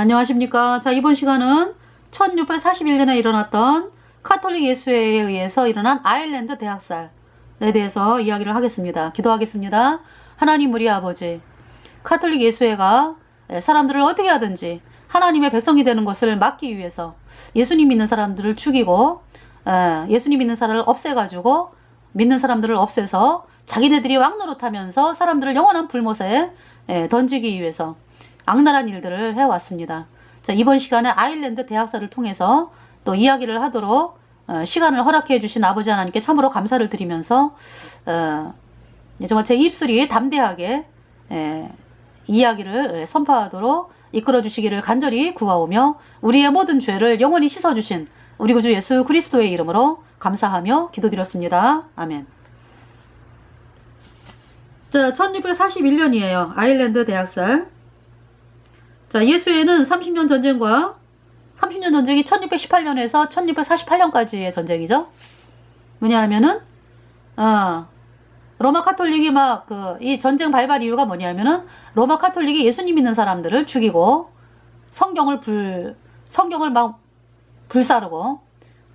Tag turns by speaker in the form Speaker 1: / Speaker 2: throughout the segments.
Speaker 1: 안녕하십니까. 자, 이번 시간은 1641년에 일어났던 카톨릭 예수회에 의해서 일어난 아일랜드 대학살에 대해서 이야기를 하겠습니다. 기도하겠습니다. 하나님 우리 아버지, 카톨릭 예수회가 사람들을 어떻게 하든지 하나님의 백성이 되는 것을 막기 위해서 예수님 믿는 사람들을 죽이고 예수님 믿는 사람을 없애가지고 믿는 사람들을 없애서 자기네들이 왕노릇하면서 사람들을 영원한 불못에 던지기 위해서 악랄한 일들을 해왔습니다. 자, 이번 시간에 아일랜드 대학살을 통해서 또 이야기를 하도록 시간을 허락해 주신 아버지 하나님께 참으로 감사를 드리면서 정말 제 입술이 담대하게 이야기를 선포하도록 이끌어 주시기를 간절히 구하오며 우리의 모든 죄를 영원히 씻어주신 우리 구주 예수 그리스도의 이름으로 감사하며 기도드렸습니다. 아멘. 자, 1641년이에요. 아일랜드 대학살. 자, 예수회는 30년 전쟁과 30년 전쟁이 1618년에서 1648년까지의 전쟁이죠. 뭐냐 하면은 로마 카톨릭이 이 전쟁 발발 이유가 뭐냐면은 로마 카톨릭이 예수님 믿는 사람들을 죽이고 성경을 막 불사르고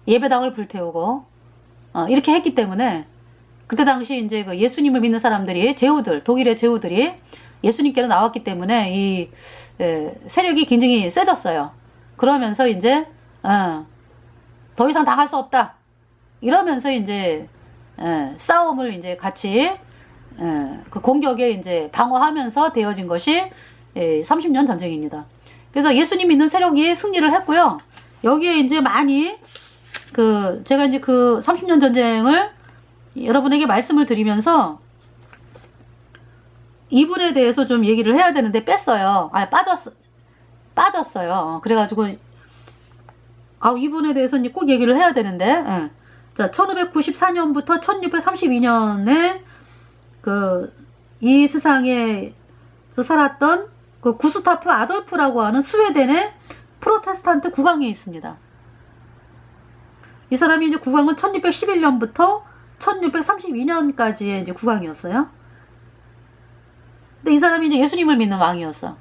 Speaker 1: 예배당을 불태우고 이렇게 했기 때문에 그때 당시 이제 그 예수님을 믿는 사람들이 독일의 제후들이 예수님께로 나왔기 때문에 이 세력이 굉장히 세졌어요. 그러면서 이제 더 이상 당할 수 없다. 이러면서 이제 싸움을 이제 같이 그 공격에 이제 방어하면서 되어진 것이 30년 전쟁입니다. 그래서 예수님 믿는 세력이 승리를 했고요. 여기에 이제 많이 제가 이제 그 30년 전쟁을 여러분에게 말씀을 드리면서 이분에 대해서 좀 얘기를 해야 되는데 뺐어요. 빠졌어요. 그래가지고 이분에 대해서 꼭 얘기를 해야 되는데 자, 1594년부터 1632년에 이 세상에서 살았던 그 구스타프 아돌프라고 하는 스웨덴의 프로테스탄트 국왕이 있습니다. 이 사람이 이제 국왕은 1611년부터 1632년까지의 이제 국왕이었어요. 근데 이 사람이 이제 예수님을 믿는 왕이었어.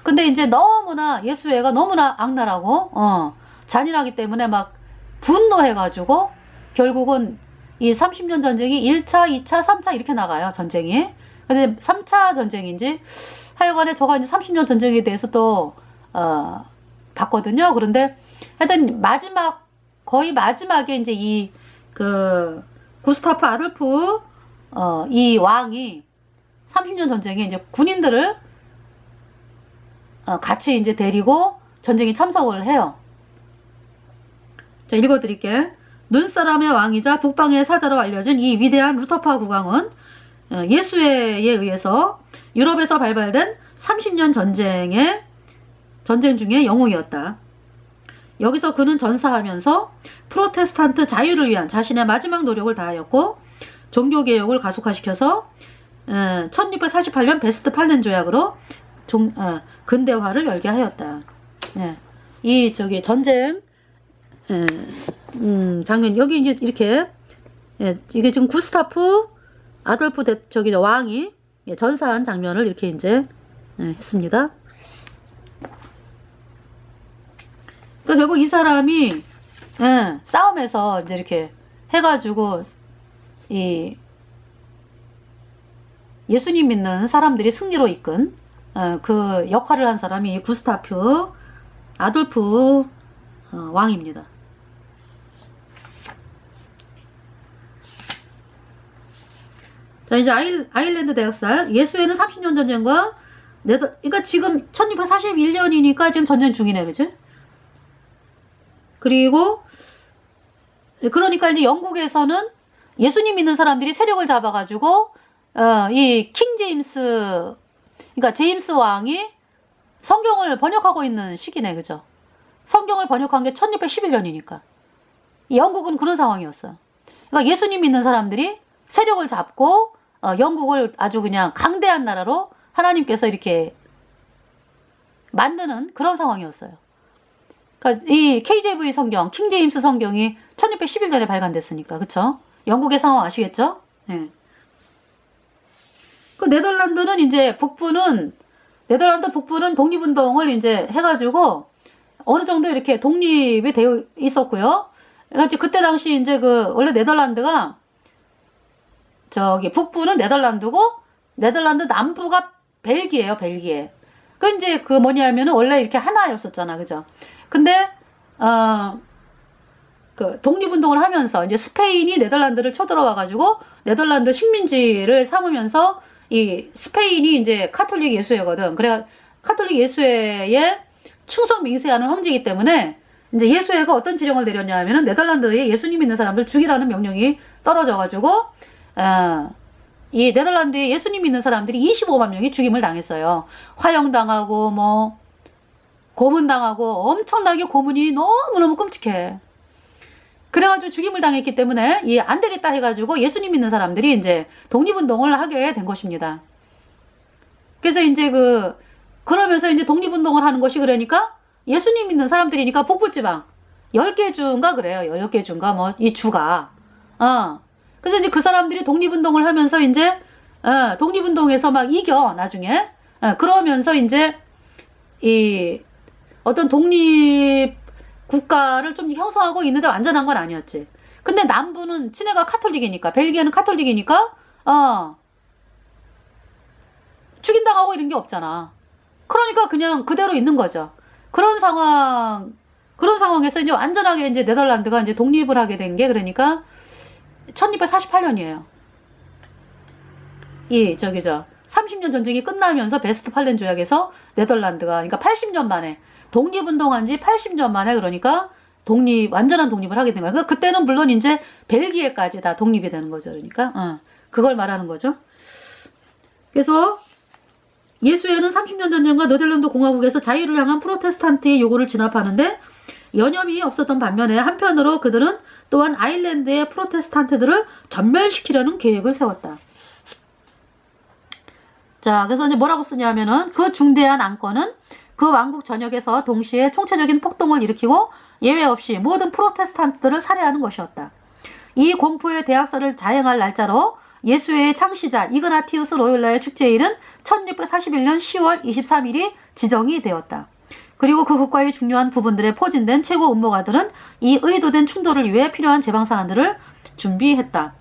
Speaker 1: 근데 이제 너무나 예수회가 너무나 악랄하고 잔인하기 때문에 막 분노해가지고 결국은 이 30년 전쟁이 1차, 2차, 3차 이렇게 나가요. 전쟁이. 근데 3차 전쟁인지 하여간에 저가 이제 30년 전쟁에 대해서 또 봤거든요. 그런데 하여튼 거의 마지막에 이제 이 구스타프 아돌프 이 왕이 30년 전쟁에 이제 군인들을 같이 이제 데리고 전쟁에 참석을 해요. 자, 읽어드릴게. 눈사람의 왕이자 북방의 사자로 알려진 이 위대한 루터파 국왕은 예수회에 의해서 유럽에서 발발된 30년 전쟁 중에 영웅이었다. 여기서 그는 전사하면서 프로테스탄트 자유를 위한 자신의 마지막 노력을 다하였고 종교개혁을 가속화시켜서 1648년 베스트 팔렌 조약으로 근대화를 열게 하였다. 이 전쟁 장면 여기 이제 이렇게 이게 지금 구스타프 아돌프 왕이 전사한 장면을 이렇게 이제 했습니다. 그러니까 결국 이 사람이 싸움에서 이제 이렇게 해가지고 이 예수님 믿는 사람들이 승리로 이끈 그 역할을 한 사람이 구스타프 아돌프 왕입니다. 자, 이제 아일랜드 대학살. 예수회는 30년 전쟁과 그러니까 지금 1641년이니까 지금 전쟁 중이네, 그치? 그리고 그러니까 이제 영국에서는 예수님 믿는 사람들이 세력을 잡아가지고 이 그러니까 제임스 왕이 성경을 번역하고 있는 시기네, 그죠? 성경을 번역한 게 1611년이니까. 영국은 그런 상황이었어. 그러니까 예수님 믿는 사람들이 세력을 잡고 영국을 아주 그냥 강대한 나라로 하나님께서 이렇게 만드는 그런 상황이었어요. 그러니까 이 KJV 성경, 킹제임스 성경이 1611년에 발간됐으니까, 그쵸? 영국의 상황 아시겠죠? 네. 그 네덜란드는 이제 북부는 네덜란드 북부는 독립운동을 이제 해가지고 어느 정도 이렇게 독립이 되어 있었고요. 그러니까 그때 당시 이제 원래 네덜란드가 저기 북부는 네덜란드고 네덜란드 남부가 벨기에예요, 벨기에. 그 이제 뭐냐면은 원래 이렇게 하나였었잖아, 그죠? 근데 독립운동을 하면서 이제 스페인이 네덜란드를 쳐들어와가지고 네덜란드 식민지를 삼으면서 이 스페인이 이제 카톨릭 예수회거든. 그래 카톨릭 예수회에 충성 맹세하는 황제이기 때문에 이제 예수회가 어떤 지령을 내렸냐 하면은 네덜란드에 예수님 믿는 사람들 죽이라는 명령이 떨어져가지고 이 네덜란드에 예수님 믿는 사람들이 25만 명이 죽임을 당했어요. 화형당하고 뭐 고문당하고 엄청나게 고문이 너무너무 끔찍해. 그래가지고 죽임을 당했기 때문에 안 되겠다 해가지고 예수님 믿는 사람들이 이제 독립운동을 하게 된 것입니다. 그래서 이제 그러면서 이제 독립운동을 하는 것이 그러니까 예수님 믿는 사람들이니까 북부지방 10개 주인가 그래요. 10개 주인가 뭐 이 주가. 그래서 이제 그 사람들이 독립운동을 하면서 이제 독립운동에서 막 이겨 나중에. 그러면서 이제 이 어떤 독립 국가를 좀 형성하고 있는데 완전한 건 아니었지. 근데 남부는 친해가 카톨릭이니까, 벨기에는 카톨릭이니까 죽임당하고 이런 게 없잖아. 그러니까 그냥 그대로 있는 거죠. 그런 상황에서 이제 완전하게 이제 네덜란드가 이제 독립을 하게 된 게 그러니까 1648년이에요. 30년 전쟁이 끝나면서 베스트팔렌 조약에서 네덜란드가 그러니까 80년 만에 독립운동한 지 80년 만에 그러니까 완전한 독립을 하게 된 거야. 그러니까 그때는 물론 이제 벨기에까지 다 독립이 되는 거죠. 그러니까 그걸 말하는 거죠. 그래서 예수회는 30년 전쟁과 네덜란드 공화국에서 자유를 향한 프로테스탄트의 요구를 진압하는데 여념이 없었던 반면에 한편으로 그들은 또한 아일랜드의 프로테스탄트들을 전멸시키려는 계획을 세웠다. 자, 그래서 이제 뭐라고 쓰냐면은 그 중대한 안건은 그 왕국 전역에서 동시에 총체적인 폭동을 일으키고 예외 없이 모든 프로테스탄트들을 살해하는 것이었다. 이 공포의 대학살을 자행할 날짜로 예수회의 창시자 이그나티우스 로욜라의 축제일은 1641년 10월 23일이 지정이 되었다. 그리고 그 국가의 중요한 부분들에 포진된 최고 음모가들은 이 의도된 충돌을 위해 필요한 제방사안들을 준비했다.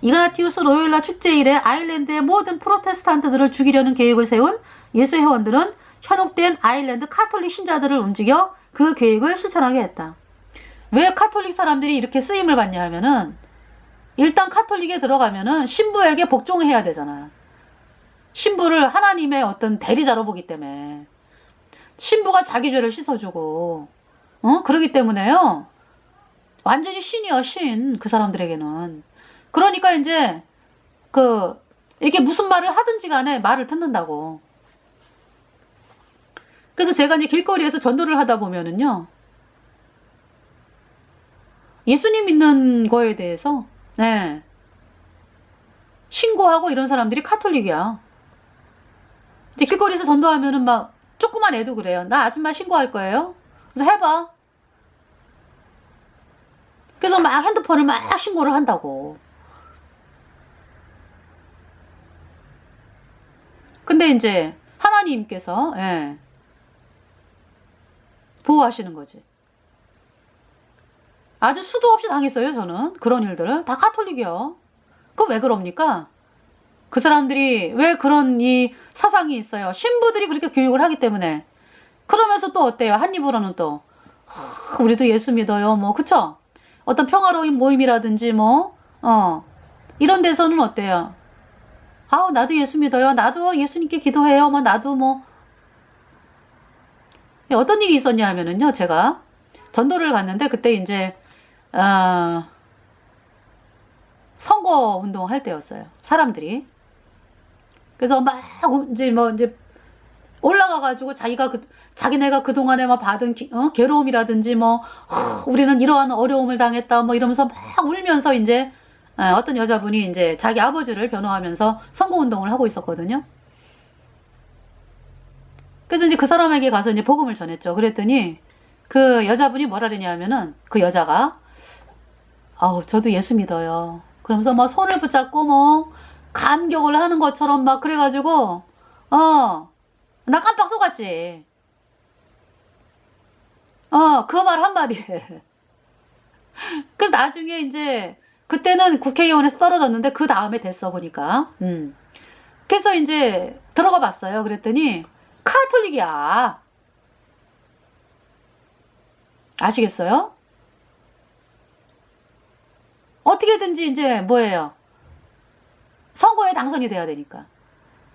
Speaker 1: 이그나티우스 로욜라 축제일에 아일랜드의 모든 프로테스탄트들을 죽이려는 계획을 세운 예수 회원들은 현혹된 아일랜드 카톨릭 신자들을 움직여 그 계획을 실천하게 했다. 왜 카톨릭 사람들이 이렇게 쓰임을 받냐 하면은 일단 카톨릭에 들어가면은 신부에게 복종해야 되잖아. 신부를 하나님의 어떤 대리자로 보기 때문에 신부가 자기 죄를 씻어주고 그러기 때문에요. 완전히 신이요, 신. 그 사람들에게는. 그러니까 이제 이렇게 무슨 말을 하든지 간에 말을 듣는다고. 그래서 제가 이제 길거리에서 전도를 하다 보면은요. 예수님 믿는 거에 대해서 신고하고 이런 사람들이 카톨릭이야. 이제 길거리에서 전도하면은 막 조그만 애도 그래요. 나 아줌마 신고할 거예요. 그래서 해봐. 그래서 막 핸드폰을 막 신고를 한다고. 근데 이제 하나님께서 보호하시는 거지. 아주 수도 없이 당했어요, 저는. 그런 일들을. 다 카톨릭이요. 그거 왜 그럽니까? 그 사람들이 왜 그런 이 사상이 있어요? 신부들이 그렇게 교육을 하기 때문에. 그러면서 또 어때요? 한 입으로는 또 우리도 예수 믿어요. 뭐 그쵸? 어떤 평화로운 모임이라든지 이런 데서는 어때요? 나도 예수 믿어요. 나도 예수님께 기도해요. 나도 어떤 일이 있었냐 하면은요. 제가 전도를 갔는데 그때 이제 선거 운동할 때였어요. 사람들이. 그래서 막 이제 올라가가지고 자기네가 그동안에 받은 괴로움이라든지 우리는 이러한 어려움을 당했다 이러면서 막 울면서 이제 어떤 여자분이 이제 자기 아버지를 변호하면서 선거운동을 하고 있었거든요. 그래서 이제 그 사람에게 가서 이제 복음을 전했죠. 그랬더니 그 여자분이 뭐라 그러냐면은 그 여자가 저도 예수 믿어요. 그러면서 손을 붙잡고 감격을 하는 것처럼 그래가지고 나 깜빡 속았지. 그 말 한마디에. 그래서 나중에 이제 그때는 국회의원에서 떨어졌는데 그 다음에 됐어 보니까. 그래서 이제 들어가 봤어요. 그랬더니 카톨릭이야. 아시겠어요? 어떻게든지 이제 뭐예요? 선거에 당선이 돼야 되니까.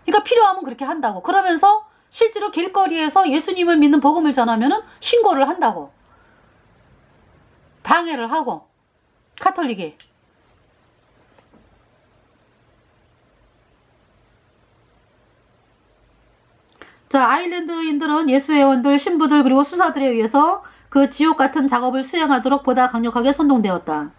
Speaker 1: 그러니까 필요하면 그렇게 한다고. 그러면서 실제로 길거리에서 예수님을 믿는 복음을 전하면은 신고를 한다고. 방해를 하고. 카톨릭이. 자, 아일랜드인들은 예수회원들, 신부들 그리고 수사들에 의해서 그 지옥 같은 작업을 수행하도록 보다 강력하게 선동되었다.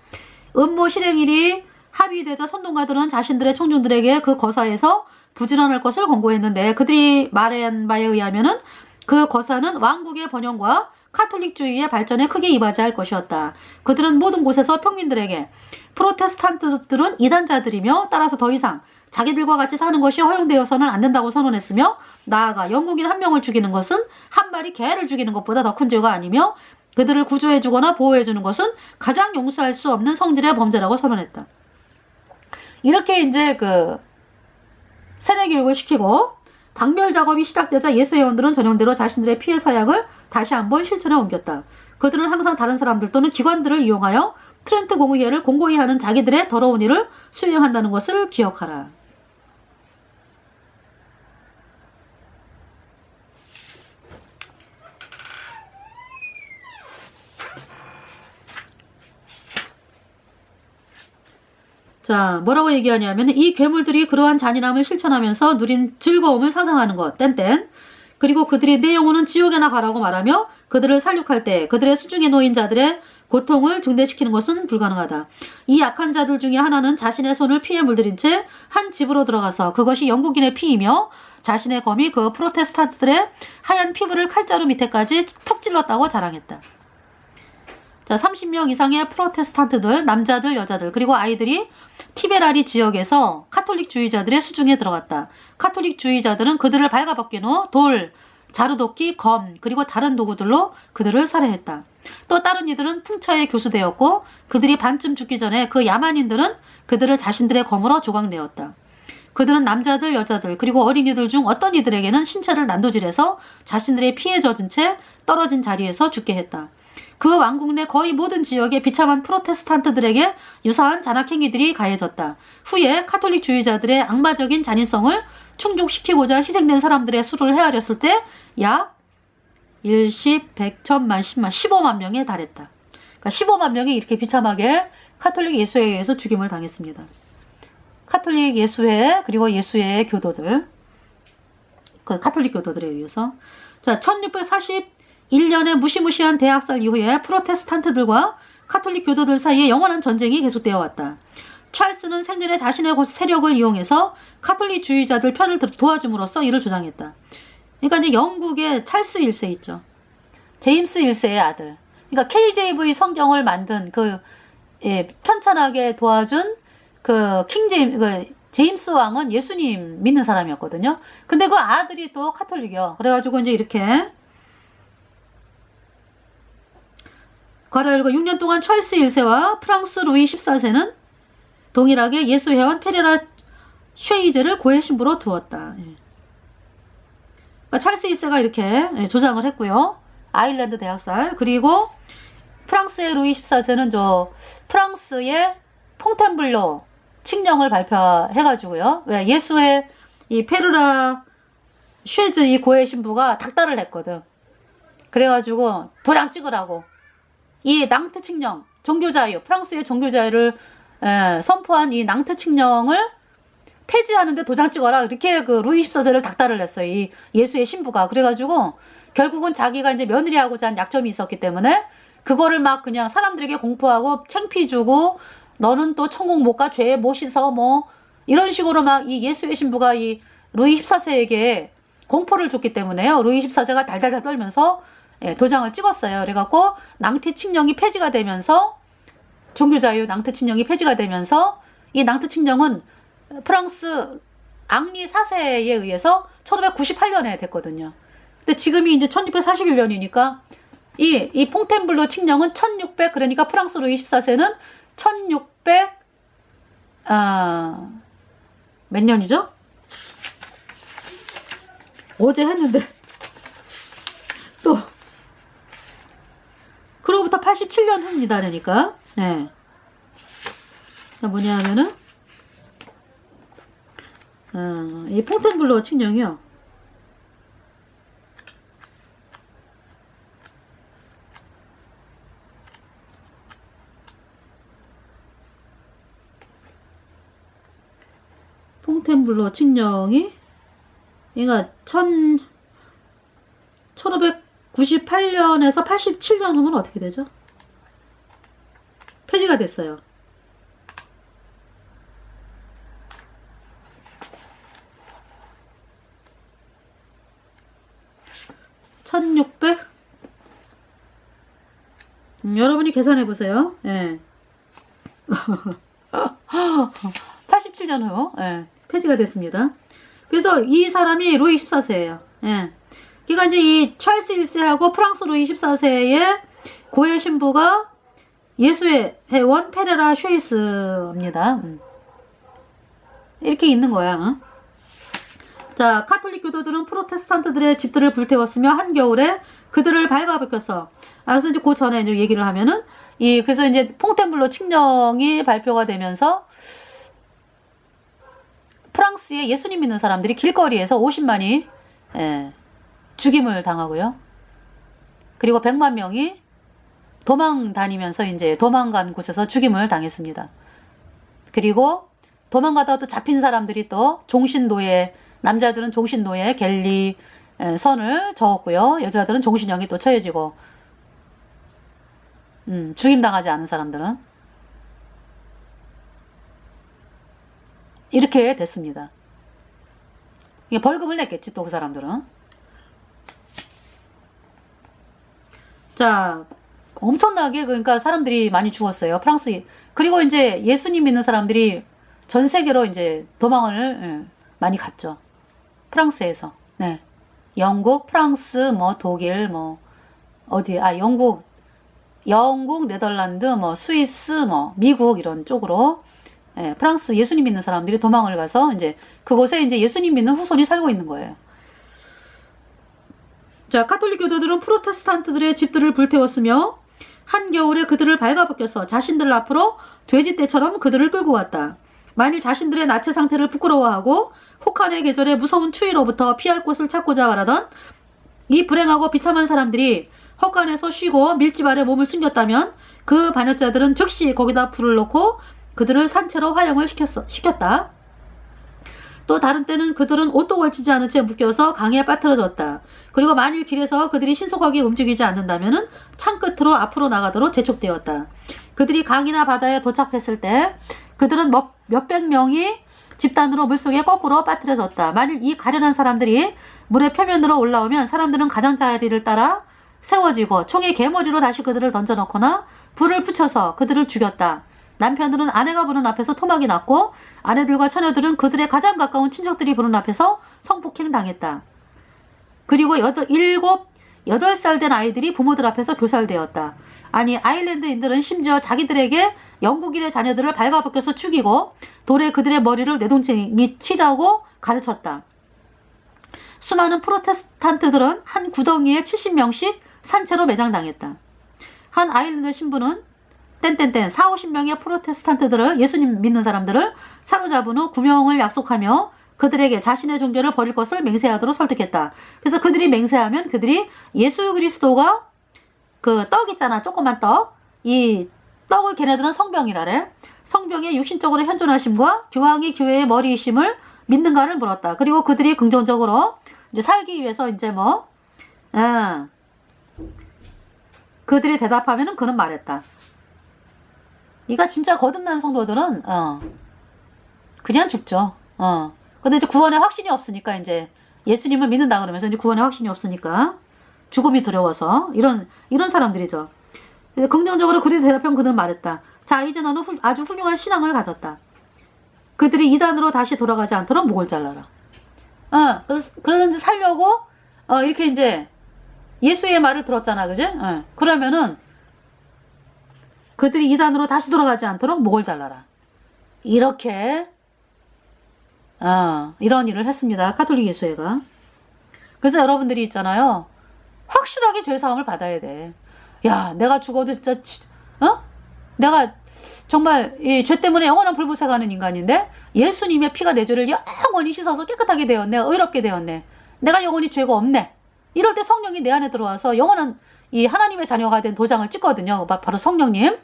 Speaker 1: 음모 실행일이 합의되자 선동가들은 자신들의 청중들에게 그 거사에서 부지런할 것을 권고했는데 그들이 말한 바에 의하면은 그 거사는 왕국의 번영과 카톨릭주의의 발전에 크게 이바지할 것이었다. 그들은 모든 곳에서 평민들에게 프로테스탄트들은 이단자들이며 따라서 더 이상 자기들과 같이 사는 것이 허용되어서는 안 된다고 선언했으며 나아가 영국인 한 명을 죽이는 것은 한 마리 개를 죽이는 것보다 더 큰 죄가 아니며 그들을 구조해주거나 보호해주는 것은 가장 용서할 수 없는 성질의 범죄라고 선언했다. 이렇게 이제 그 세뇌 교육을 시키고 박멸 작업이 시작되자 예수회원들은 전형대로 자신들의 피해 사약을 다시 한번 실천해 옮겼다. 그들은 항상 다른 사람들 또는 기관들을 이용하여 트렌트 공의회를 공고히 하는 자기들의 더러운 일을 수행한다는 것을 기억하라. 자, 뭐라고 얘기하냐면 이 괴물들이 그러한 잔인함을 실천하면서 누린 즐거움을 상상하는 것, 땐. 그리고 그들이 내 영혼은 지옥에나 가라고 말하며 그들을 살육할 때 그들의 수중에 놓인 자들의 고통을 증대시키는 것은 불가능하다. 이 약한 자들 중에 하나는 자신의 손을 피에 물들인 채 한 집으로 들어가서 그것이 영국인의 피이며 자신의 검이 그 프로테스탄트들의 하얀 피부를 칼자루 밑에까지 툭 찔렀다고 자랑했다. 자, 30명 이상의 프로테스탄트들, 남자들, 여자들, 그리고 아이들이 티베라리 지역에서 카톨릭주의자들의 수중에 들어갔다. 카톨릭주의자들은 그들을 발가벗겨 돌, 자루도끼, 검, 그리고 다른 도구들로 그들을 살해했다. 또 다른 이들은 풍차에 교수되었고 그들이 반쯤 죽기 전에 그 야만인들은 그들을 자신들의 검으로 조각내었다. 그들은 남자들, 여자들, 그리고 어린이들 중 어떤 이들에게는 신체를 난도질해서 자신들의 피에 젖은 채 떨어진 자리에서 죽게 했다. 그 왕국 내 거의 모든 지역에 비참한 프로테스탄트들에게 유사한 잔악행위들이 가해졌다. 후에 카톨릭주의자들의 악마적인 잔인성을 충족시키고자 희생된 사람들의 수를 헤아렸을 때 약 10, 100, 1000만, 10만, 15만 명에 달했다. 그러니까 15만 명이 이렇게 비참하게 카톨릭 예수회에 의해서 죽임을 당했습니다. 카톨릭 예수회 그리고 예수회의 교도들, 그 카톨릭 교도들에 의해서. 자, 1641년에 무시무시한 대학살 이후에 프로테스탄트들과 카톨릭 교도들 사이에 영원한 전쟁이 계속되어 왔다. 찰스는 생전에 자신의 세력을 이용해서 카톨릭주의자들 편을 도와줌으로써 이를 주장했다. 그러니까 이제 영국의 찰스 1세 있죠. 제임스 1세의 아들. 그러니까 KJV 성경을 만든 그 편찬하게 도와준 그 제임스 왕은 예수님 믿는 사람이었거든요. 근데 그 아들이 또 카톨릭이요. 그래가지고 이제 이렇게 괄호 6년 동안 찰스 1세와 프랑스 루이 14세는 동일하게 예수회원 페레라 쉐이제를 고해 신부로 두었다. 그러니까 찰스 1세가 이렇게 조장을 했고요. 아일랜드 대학살. 그리고 프랑스의 루이 14세는 프랑스의 퐁텐블로 칙령을 발표해가지고요. 왜 예수의 이 페르라 쉐즈 이 고해 신부가 닥달을 했거든. 그래가지고 도장 찍으라고. 이 낭트 칙령, 종교자유, 프랑스의 종교자유를 선포한 이 낭트 칙령을 폐지하는데 도장 찍어라. 이렇게 그 루이 14세를 닥달을 했어요. 이 예수의 신부가. 그래가지고 결국은 자기가 이제 며느리하고자 한 약점이 있었기 때문에 그거를 막 그냥 사람들에게 공포하고 창피 주고 너는 또 천국 못 가, 죄 못 씻어, 뭐 이런 식으로 막 이 예수의 신부가 이 루이 14세에게 공포를 줬기 때문에요. 루이 14세가 달달달 떨면서 도장을 찍었어요. 그래갖고 낭트 칙령이 폐지가 되면서 종교자유 낭트 칙령이 폐지가 되면서 이 낭트 칙령은 프랑스 앙리 4세에 의해서 1598년에 됐거든요. 근데 지금이 이제 1641년이니까 이 퐁텐블로 칙령은 1600, 그러니까 프랑스 루이 14세는 1600, 몇 년이죠? 어제 했는데 또 그로부터 87년 후입니다. 그러니까 네. 뭐냐 하면은 이 퐁텐블로 칙령이요. 퐁텐블로 칙령이 그러니까 1598년에서 87년 후면 어떻게 되죠? 폐지가 됐어요. 여러분이 계산해 보세요. 예. 87년 후 폐지가 됐습니다. 그래서 이 사람이 루이 14세예요. 예. 그러니까 이제 이 찰스 1세하고 프랑스 루이 14세의 고해 신부가 예수의 회원 페레라 슈이스입니다. 이렇게 있는 거야. 자, 카톨릭 교도들은 프로테스탄트들의 집들을 불태웠으며 한겨울에 그들을 발가벗겼어. 그래서 이제 그 전에 이제 얘기를 하면은 그래서 이제 퐁텐블로 칙령이 발표가 되면서 프랑스의 예수님 믿는 사람들이 길거리에서 50만이 죽임을 당하고요. 그리고 100만 명이 도망 다니면서 이제 도망간 곳에서 죽임을 당했습니다. 그리고 도망가다가 또 잡힌 사람들이 또 종신노예, 남자들은 종신노예 갤리 선을 저었고요. 여자들은 종신형이 또 처해지고 죽임당하지 않은 사람들은 이렇게 됐습니다. 벌금을 냈겠지 또 그 사람들은. 자, 엄청나게 그러니까 사람들이 많이 죽었어요. 프랑스. 그리고 이제 예수님 믿는 사람들이 전 세계로 이제 도망을 많이 갔죠. 프랑스에서. 네. 영국, 프랑스, 뭐 독일, 뭐 어디 영국, 네덜란드, 뭐 스위스, 뭐 미국 이런 쪽으로 프랑스 예수님 믿는 사람들이 도망을 가서 이제 그곳에 이제 예수님 믿는 후손이 살고 있는 거예요. 자, 카톨릭 교도들은 프로테스탄트들의 집들을 불태웠으며 한겨울에 그들을 발가벗겨서 자신들 앞으로 돼지떼처럼 그들을 끌고 왔다. 만일 자신들의 나체 상태를 부끄러워하고 혹한의 계절에 무서운 추위로부터 피할 곳을 찾고자 말하던 이 불행하고 비참한 사람들이 헛간에서 쉬고 밀집 아래 몸을 숨겼다면 그 반역자들은 즉시 거기다 불을 놓고 그들을 산채로 화형을 시켰다. 또 다른 때는 그들은 옷도 걸치지 않은 채 묶여서 강에 빠뜨려졌다. 그리고 만일 길에서 그들이 신속하게 움직이지 않는다면 창 끝으로 앞으로 나가도록 재촉되었다. 그들이 강이나 바다에 도착했을 때 그들은 몇백 명이 집단으로 물속에 거꾸로 빠뜨려졌다. 만일 이 가련한 사람들이 물의 표면으로 올라오면 사람들은 가장자리를 따라 세워지고 총의 개머리로 다시 그들을 던져넣거나 불을 붙여서 그들을 죽였다. 남편들은 아내가 보는 앞에서 토막이 났고 아내들과 처녀들은 그들의 가장 가까운 친척들이 보는 앞에서 성폭행 당했다. 그리고 8살 된 아이들이 부모들 앞에서 교살되었다. 아니, 아일랜드인들은 심지어 자기들에게 영국인의 자녀들을 발가벗겨서 죽이고 돌에 그들의 머리를 내동댕이 치라고 가르쳤다. 수많은 프로테스탄트들은 한 구덩이에 70명씩 산채로 매장당했다. 한 아일랜드 신부는 40-50명의 프로테스탄트들을 예수님 믿는 사람들을 사로잡은 후 구명을 약속하며 그들에게 자신의 종교를 버릴 것을 맹세하도록 설득했다. 그래서 그들이 맹세하면 그들이 예수 그리스도가 그 떡 있잖아, 조그만 떡. 이 떡을 걔네들은 성병이라래. 성병의 육신적으로 현존하심과 교황이 교회의 머리이심을 믿는가를 물었다. 그리고 그들이 긍정적으로 이제 살기 위해서 이제 그들이 대답하면은 그는 말했다. 이가 진짜 거듭난 성도들은 그냥 죽죠. 근데 이제 구원의 확신이 없으니까 이제 예수님을 믿는다 그러면서 이제 구원의 확신이 없으니까 죽음이 두려워서 이런 사람들이죠. 긍정적으로 그들이 대답하면 그들은 말했다. 자, 이제 너는 아주 훌륭한 신앙을 가졌다. 그들이 이단으로 다시 돌아가지 않도록 목을 잘라라. 그래서 이제 살려고, 이렇게 이제 예수의 말을 들었잖아. 그지? 그러면은 그들이 이단으로 다시 돌아가지 않도록 목을 잘라라. 이렇게, 이런 일을 했습니다. 가톨릭 예수회가. 그래서 여러분들이 있잖아요. 확실하게 죄사함을 받아야 돼. 야, 내가 죽어도 진짜, 내가 정말 이 죄 때문에 영원한 불못에 가는 인간인데 예수님의 피가 내 죄를 영원히 씻어서 깨끗하게 되었네. 의롭게 되었네. 내가 영원히 죄가 없네. 이럴 때 성령이 내 안에 들어와서 영원한 이 하나님의 자녀가 된 도장을 찍거든요. 바로 성령님.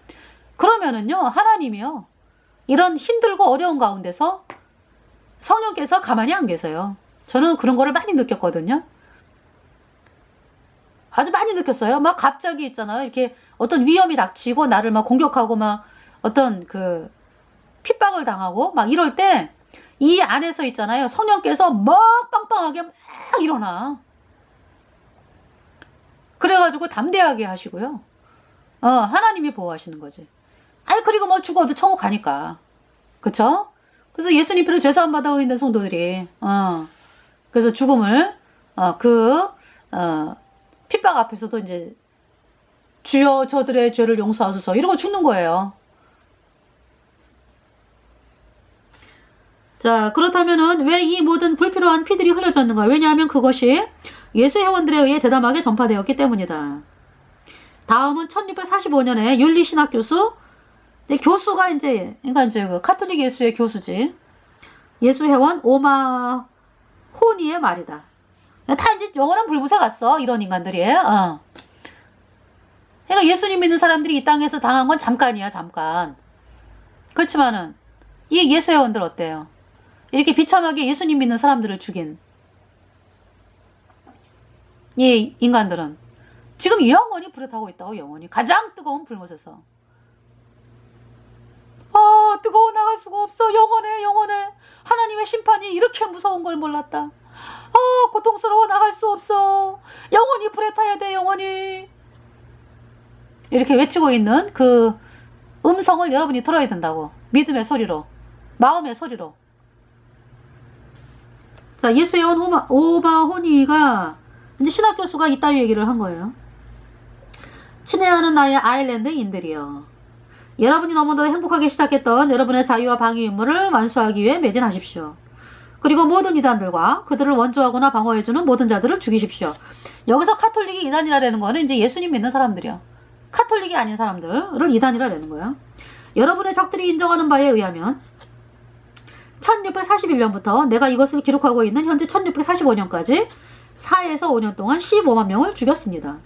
Speaker 1: 그러면은요, 하나님이요, 이런 힘들고 어려운 가운데서 성령께서 가만히 안 계세요. 저는 그런 거를 많이 느꼈거든요. 아주 많이 느꼈어요. 막 갑자기 있잖아요. 이렇게 어떤 위험이 닥치고 나를 막 공격하고 막 어떤 그 핍박을 당하고 막 이럴 때 이 안에서 있잖아요. 성령께서 막 빵빵하게 막 일어나. 그래가지고 담대하게 하시고요. 하나님이 보호하시는 거지. 아니, 그리고 뭐 죽어도 천국 가니까. 그쵸? 그래서 예수님 피로 죄사함 받아 있는 성도들이, 그래서 죽음을, 핍박 앞에서도 이제, 주여 저들의 죄를 용서하소서, 이러고 죽는 거예요. 자, 그렇다면은 왜 이 모든 불필요한 피들이 흘려졌는가? 왜냐하면 그것이 예수 회원들에 의해 대담하게 전파되었기 때문이다. 다음은 1645년에 윤리 신학 교수, 교수가 이제, 그러니까 이제 그 카톨릭 예수의 교수지. 예수 회원 오마 호니의 말이다. 다 이제 영원한 불못에 갔어. 이런 인간들이. 그러니까 예수님 믿는 사람들이 이 땅에서 당한 건 잠깐이야, 잠깐. 그렇지만은 이 예수 회원들 어때요? 이렇게 비참하게 예수님 믿는 사람들을 죽인 이 인간들은 지금 영원히 불에 타고 있다고. 영원히 가장 뜨거운 불못에서. 뜨거워 나갈 수가 없어. 영원해, 영원해. 하나님의 심판이 이렇게 무서운 걸 몰랐다. 고통스러워 나갈 수 없어. 영원히 불에 타야 돼, 영원히. 이렇게 외치고 있는 그 음성을 여러분이 들어야 된다고. 믿음의 소리로, 마음의 소리로. 자, 예수회원 오바호니가 이제 신학교수가 이따위 얘기를 한 거예요. 친애하는 나의 아일랜드인들이여, 여러분이 너무도 행복하게 시작했던 여러분의 자유와 방위 임무를 완수하기 위해 매진하십시오. 그리고 모든 이단들과 그들을 원조하거나 방어해주는 모든 자들을 죽이십시오. 여기서 카톨릭이 이단이라는 거는 이제 예수님 믿는 사람들이요. 카톨릭이 아닌 사람들을 이단이라는 거야. 여러분의 적들이 인정하는 바에 의하면 1641년부터 내가 이것을 기록하고 있는 현재 1645년까지 4에서 5년 동안 15만 명을 죽였습니다.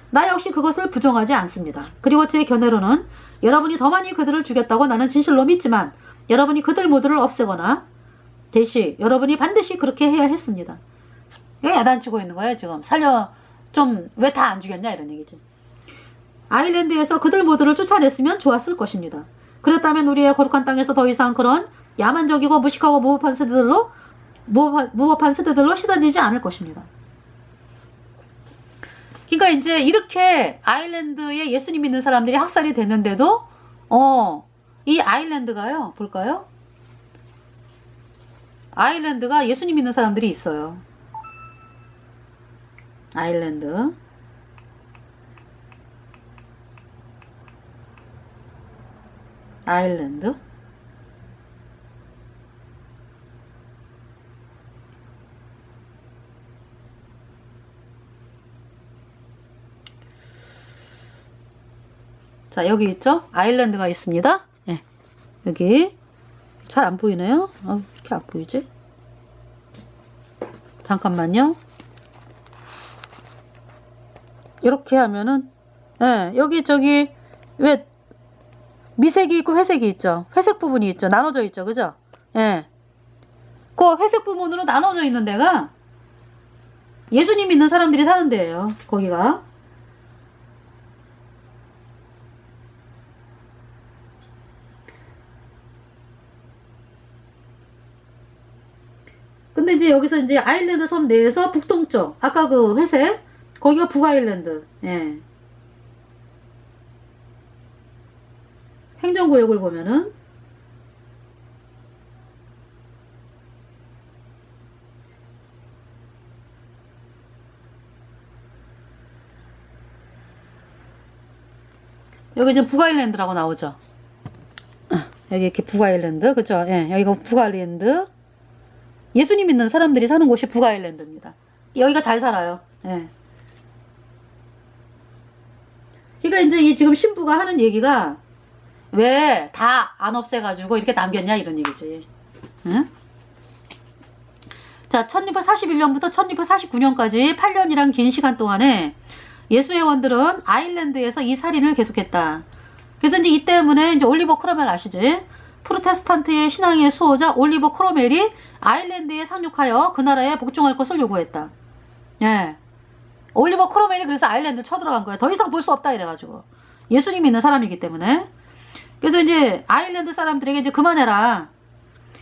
Speaker 1: 나 역시 그것을 부정하지 않습니다. 그리고 제 견해로는 여러분이 더 많이 그들을 죽였다고 나는 진실로 믿지만 여러분이 그들 모두를 없애거나 대시 여러분이 반드시 그렇게 해야 했습니다. 이게 야단치고 있는 거예요. 지금 살려 좀 왜 다 안 죽였냐 이런 얘기지. 아일랜드에서 그들 모두를 쫓아냈으면 좋았을 것입니다. 그랬다면 우리의 거룩한 땅에서 더 이상 그런 야만적이고 무식하고 무법한 세대들로 시달리지 않을 것입니다. 그러니까 이제 이렇게 아일랜드에 예수님 믿는 사람들이 학살이 됐는데도 이 아일랜드가요, 볼까요? 아일랜드가 예수님 믿는 사람들이 있어요. 아일랜드. 자, 여기 있죠? 아일랜드가 있습니다. 네. 여기 잘 안 보이네요. 이렇게 안 보이지? 잠깐만요. 이렇게 하면은 여기 저기 왜 미색이 있고 회색이 있죠? 회색 부분이 있죠? 나눠져 있죠? 그죠? 그 회색 부분으로 나눠져 있는 데가 예수님 믿는 사람들이 사는 데예요. 거기가. 근데 이제 여기서 이제 아일랜드 섬 내에서 북동쪽, 아까 그 회색, 거기가 북아일랜드. 행정구역을 보면은 여기 지금 북아일랜드라고 나오죠. 여기 이렇게 북아일랜드, 그죠? 예, 여기가 북아일랜드. 예수님 믿는 사람들이 사는 곳이 북아일랜드입니다. 여기가 잘 살아요. 예. 그러니까 이제 이 지금 신부가 하는 얘기가 왜 다 안 없애가지고 이렇게 남겼냐 이런 얘기지. 응? 자, 1641년부터 1649년까지 8년이란 긴 시간 동안에 예수의 원들은 아일랜드에서 이 살인을 계속했다. 그래서 이제 이 때문에 이제 올리버 크로멜 아시지? 프로테스탄트의 신앙의 수호자 올리버 크로멜이 아일랜드에 상륙하여 그 나라에 복종할 것을 요구했다. 예. 올리버 크로멜이 그래서 아일랜드를 쳐들어간 거야. 더 이상 볼 수 없다 이래가지고. 예수님 믿는 사람이기 때문에. 그래서 이제 아일랜드 사람들에게 이제 그만해라.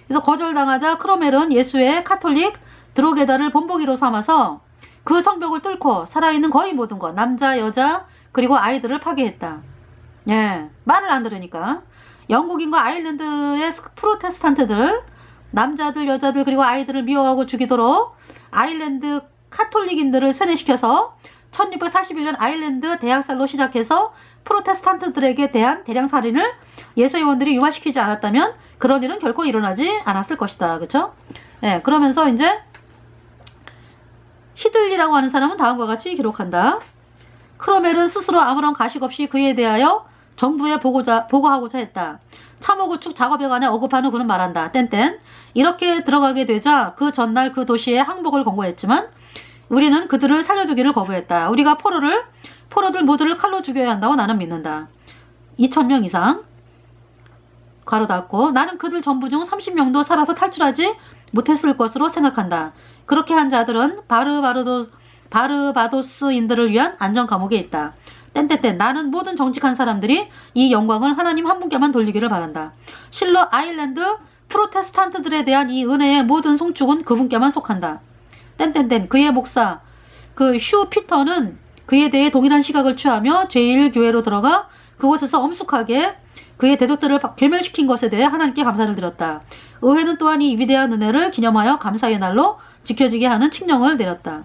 Speaker 1: 그래서 거절당하자 크로멜은 예수의 카톨릭 드로게다를 본보기로 삼아서 그 성벽을 뚫고 살아있는 거의 모든 것, 남자, 여자, 그리고 아이들을 파괴했다. 예, 말을 안 들으니까. 영국인과 아일랜드의 프로테스탄트들, 남자들, 여자들, 그리고 아이들을 미워하고 죽이도록 아일랜드 카톨릭인들을 세뇌시켜서 1641년 아일랜드 대학살로 시작해서 프로테스탄트들에게 대한 대량 살인을 예수의 원들이 융화시키지 않았다면 그런 일은 결코 일어나지 않았을 것이다. 그쵸? 예, 그러면서 이제 히들리라고 하는 사람은 다음과 같이 기록한다. 크로멜은 스스로 아무런 가식 없이 그에 대하여 정부에 보고하고자 했다. 참호구축 작업에 관해 언급한 후 그는 말한다. 땡땡. 이렇게 들어가게 되자 그 전날 그 도시에 항복을 권고했지만 우리는 그들을 살려두기를 거부했다. 우리가 포로들 모두를 칼로 죽여야 한다고 나는 믿는다. 2000명 이상. 괄호 닫고 나는 그들 전부 중 30명도 살아서 탈출하지 못했을 것으로 생각한다. 그렇게 한 자들은 바르바도스인들을 위한 안전 감옥에 있다. 땡땡땡. 나는 모든 정직한 사람들이 이 영광을 하나님 한 분께만 돌리기를 바란다. 실로 아일랜드 프로테스탄트들에 대한 이 은혜의 모든 송축은 그분께만 속한다. 땡땡땡. 그의 목사 그 휴 피터는 그에 대해 동일한 시각을 취하며 제1교회로 들어가 그곳에서 엄숙하게 그의 대적들을 괴멸시킨 것에 대해 하나님께 감사를 드렸다. 의회는 또한 이 위대한 은혜를 기념하여 감사의 날로 지켜지게 하는 칙령을 내렸다.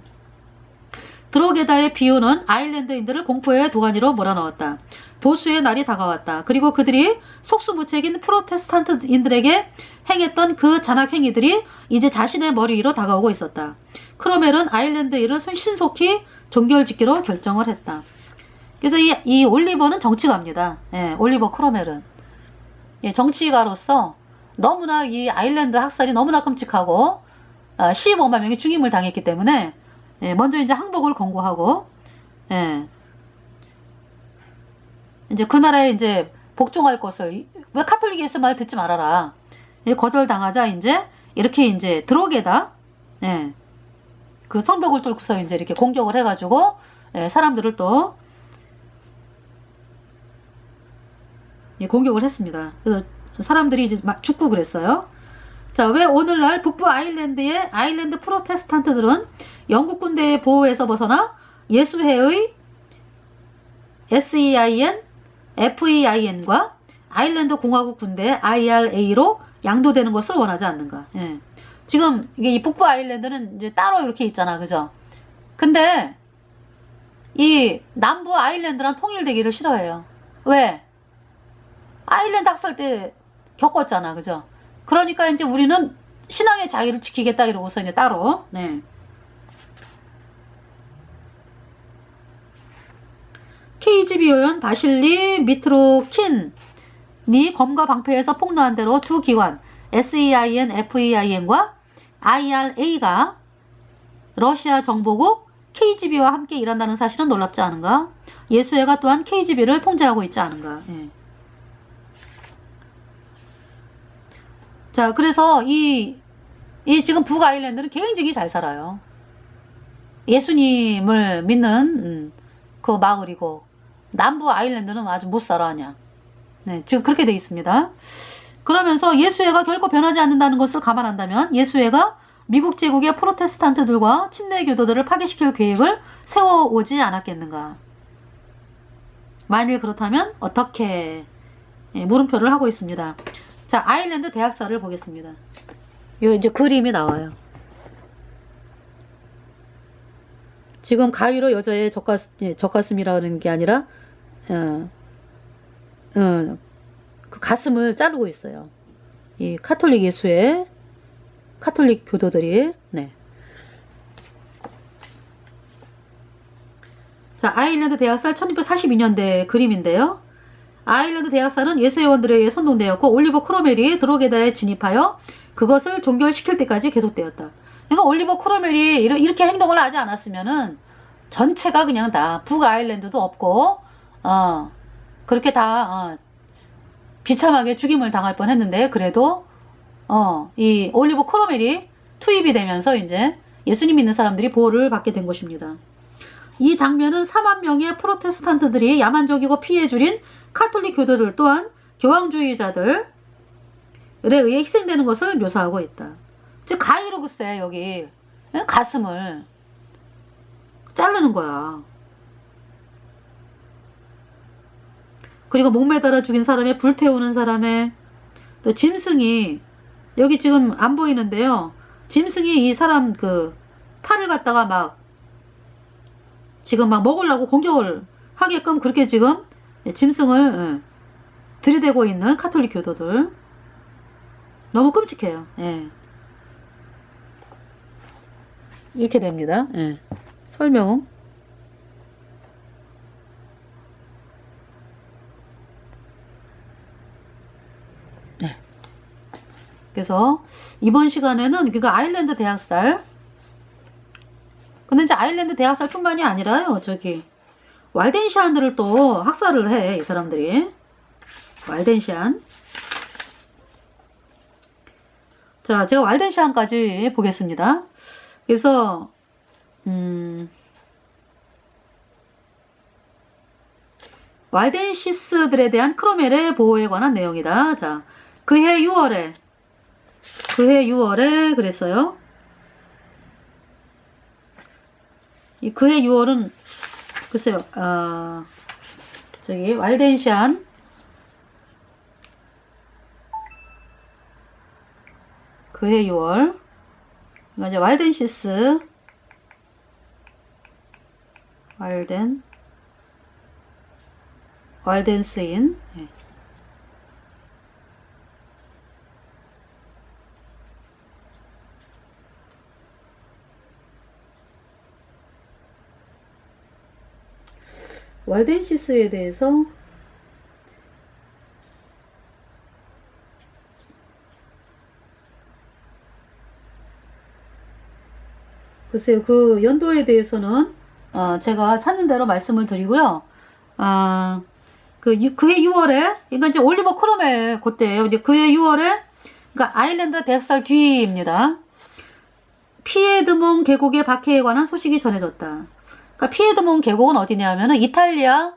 Speaker 1: 드로게다의 비유는 아일랜드인들을 공포의 도가니로 몰아넣었다. 보수의 날이 다가왔다. 그리고 그들이 속수무책인 프로테스탄트인들에게 행했던 그 잔악 행위들이 이제 자신의 머리 위로 다가오고 있었다. 크로멜은 아일랜드인을 신속히 종결짓기로 결정을 했다. 그래서 이 올리버는 정치가입니다. 예, 올리버 크로멜은. 예, 정치가로서 너무나 이 아일랜드 학살이 너무나 끔찍하고 15만 명이 죽임을 당했기 때문에 예, 먼저 이제 항복을 권고하고 예, 이제 그 나라에 이제 복종할 것을 왜 카톨릭 예수 말 듣지 말아라. 거절당하자 이제 이렇게 이제 드로게다 예, 그 성벽을 뚫고서 이제 이렇게 공격을 해가지고 예, 사람들을 또 예, 공격을 했습니다. 그래서 사람들이 이제 막 죽고 그랬어요. 자, 왜 오늘날 북부 아일랜드의 아일랜드 프로테스탄트들은 영국 군대의 보호에서 벗어나 예수회의 SEIN, FEIN과 아일랜드 공화국 군대 IRA로 양도되는 것을 원하지 않는가. 예. 지금 이게 이 북부 아일랜드는 이제 따로 이렇게 있잖아, 그죠? 근데 이 남부 아일랜드랑 통일되기를 싫어해요. 왜? 아일랜드 학살 때 겪었잖아, 그죠? 그러니까 이제 우리는 신앙의 자유를 지키겠다 이러고서 이제 따로. 네. KGB 요원 바실리 미트로킨이 검과 방패에서 폭로한 대로 두 기관 SEIN, FEIN과 IRA가 러시아 정보국 KGB와 함께 일한다는 사실은 놀랍지 않은가? 예수회가 또한 KGB를 통제하고 있지 않은가? 예. 자, 그래서 이 지금 북아일랜드는 굉장히 잘 살아요. 예수님을 믿는 그 마을이고 남부 아일랜드는 아주 못 살아 그냥. 네, 지금 그렇게 돼 있습니다. 그러면서 예수회가 결코 변하지 않는다는 것을 감안한다면 예수회가 미국 제국의 프로테스탄트들과 침례 교도들을 파괴시킬 계획을 세워오지 않았겠는가. 만일 그렇다면 어떻게 물음표를 하고 있습니다. 자, 아일랜드 대학살을 보겠습니다. 요 이제 그림이 나와요. 지금 가위로 여자의 젖가슴이라는 게 아니라 그 가슴을 자르고 있어요. 이 카톨릭 예수의 카톨릭 교도들이. 네. 자, 아일랜드 대학살 1642년대 그림인데요. 아일랜드 대학살은 예수회원들에 의해 선동되었고 올리버 크로멜이 드로게다에 진입하여 그것을 종결시킬 때까지 계속되었다. 그러니까 올리버 크로멜이 이렇게 행동을 하지 않았으면은 전체가 그냥 다 북아일랜드도 없고 그렇게 다 비참하게 죽임을 당할 뻔했는데 그래도 이 올리버 크로멜이 투입이 되면서 이제 예수님 믿는 사람들이 보호를 받게 된 것입니다. 이 장면은 4만 명의 프로테스탄트들이 야만적이고 피해 줄인 카톨릭 교도들 또한 교황주의자들에 의해 희생되는 것을 묘사하고 있다. 즉 가위로 글쎄 여기 가슴을 자르는 거야. 그리고 목매달아 죽인 사람의 불태우는 사람의 또 짐승이 여기 지금 안 보이는데요. 짐승이 이 사람 그 팔을 갖다가 막 지금 막 먹으려고 공격을 하게끔 그렇게 지금 짐승을 들이대고 있는 카톨릭 교도들. 너무 끔찍해요. 예. 이렇게 됩니다. 예. 설명. 네. 그래서 이번 시간에는 그러니까 아일랜드 대학살. 근데 이제 아일랜드 대학살 뿐만이 아니라요. 저기 왈덴시안들을 또 학살을 해. 이 사람들이. 왈덴시안. 자, 제가 왈덴시안까지 보겠습니다. 그래서 왈덴시스들에 대한 크로멜의 보호에 관한 내용이다. 자, 그해 6월에 그랬어요. 이 그해 6월은 글쎄요. 저기 왈덴시안 그해 6월 이제 왈덴시스 왈덴스인. 네. 왈덴시스에 대해서 글쎄요, 그 연도에 대해서는 제가 찾는 대로 말씀을 드리고요. 그해 6월에 그러니까 이제 올리버 크로멜 그때예요. 이제 그해 6월에 그러니까 아일랜드 대학살 뒤입니다. 피에드몽 계곡의 박해에 관한 소식이 전해졌다. 그러니까 피에드몽 계곡은 어디냐면은 이탈리아